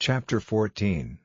Chapter 14.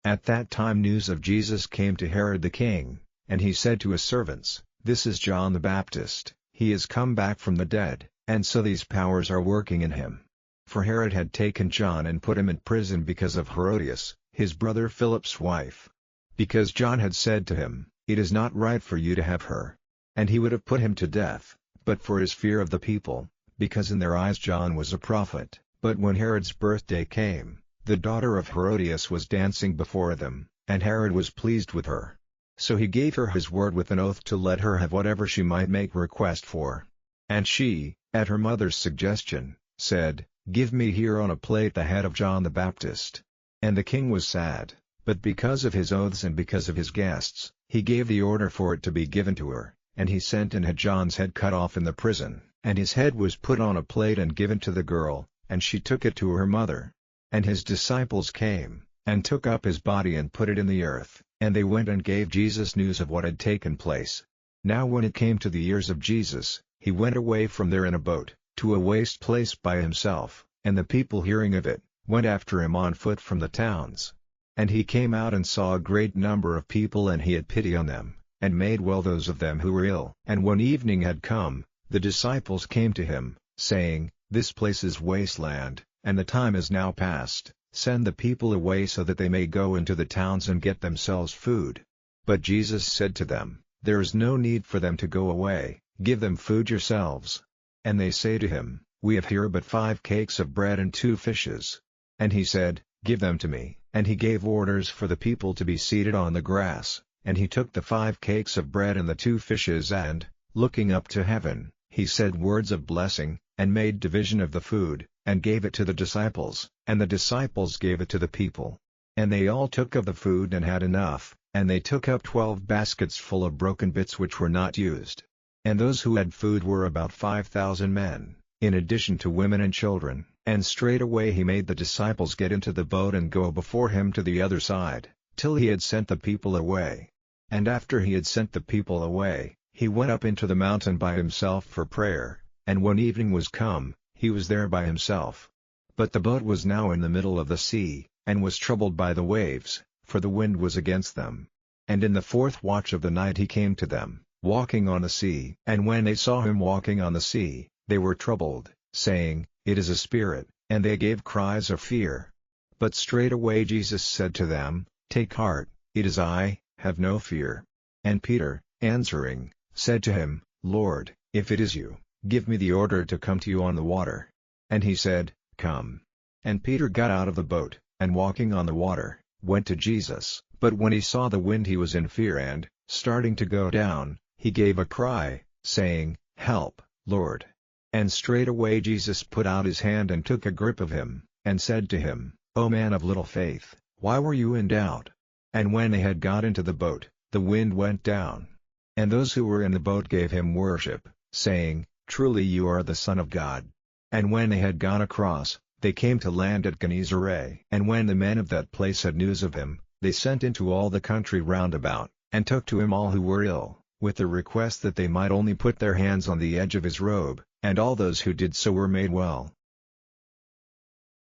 At that time news of Jesus came to Herod the king, and he said to his servants, "This is John the Baptist, he is come back from the dead, and so these powers are working in him." For Herod had taken John and put him in prison because of Herodias, his brother Philip's wife. Because John had said to him, "It is not right for you to have her." And he would have put him to death, but for his fear of the people, because in their eyes John was a prophet. But when Herod's birthday came, the daughter of Herodias was dancing before them, and Herod was pleased with her. So he gave her his word with an oath to let her have whatever she might make request for. And she, at her mother's suggestion, said, "Give me here on a plate the head of John the Baptist." And the king was sad, but because of his oaths and because of his guests, he gave the order for it to be given to her, and he sent and had John's head cut off in the prison, and his head was put on a plate and given to the girl, and she took it to her mother. And his disciples came, and took up his body and put it in the earth, and they went and gave Jesus news of what had taken place. Now when it came to the ears of Jesus, he went away from there in a boat, to a waste place by himself, and the people hearing of it, went after him on foot from the towns. And he came out and saw a great number of people, and he had pity on them, and made well those of them who were ill. And when evening had come, the disciples came to him, saying, "This place is wasteland, and the time is now past. Send the people away so that they may go into the towns and get themselves food." But Jesus said to them, "There is no need for them to go away, give them food yourselves." And they say to him, "We have here but 5 cakes of bread and 2 fishes. And he said, "Give them to me." And he gave orders for the people to be seated on the grass, and he took the 5 cakes of bread and the 2 fishes and, looking up to heaven, he said words of blessing, and made division of the food, and gave it to the disciples, and the disciples gave it to the people. And they all took of the food and had enough, and they took up 12 baskets full of broken bits which were not used. And those who had food were about 5,000 men, in addition to women and children. And straightway he made the disciples get into the boat and go before him to the other side, till he had sent the people away. And after he had sent the people away, he went up into the mountain by himself for prayer, and when evening was come, he was there by himself. But the boat was now in the middle of the sea, and was troubled by the waves, for the wind was against them. And in the 4th watch of the night he came to them, walking on the sea. And when they saw him walking on the sea, they were troubled, saying, "It is a spirit," and they gave cries of fear. But straightway Jesus said to them, "Take heart, it is I, have no fear." And Peter, answering, said to him, "Lord, if it is you, give me the order to come to you on the water." And he said, "Come." And Peter got out of the boat, and walking on the water, went to Jesus. But when he saw the wind he was in fear and, starting to go down, he gave a cry, saying, "Help, Lord." And straightway Jesus put out his hand and took a grip of him, and said to him, "O man of little faith, why were you in doubt?" And when they had got into the boat, the wind went down. And those who were in the boat gave him worship, saying, "Truly you are the Son of God." And when they had gone across, they came to land at Gennesaret. And when the men of that place had news of him, they sent into all the country round about, and took to him all who were ill, with the request that they might only put their hands on the edge of his robe, and all those who did so were made well.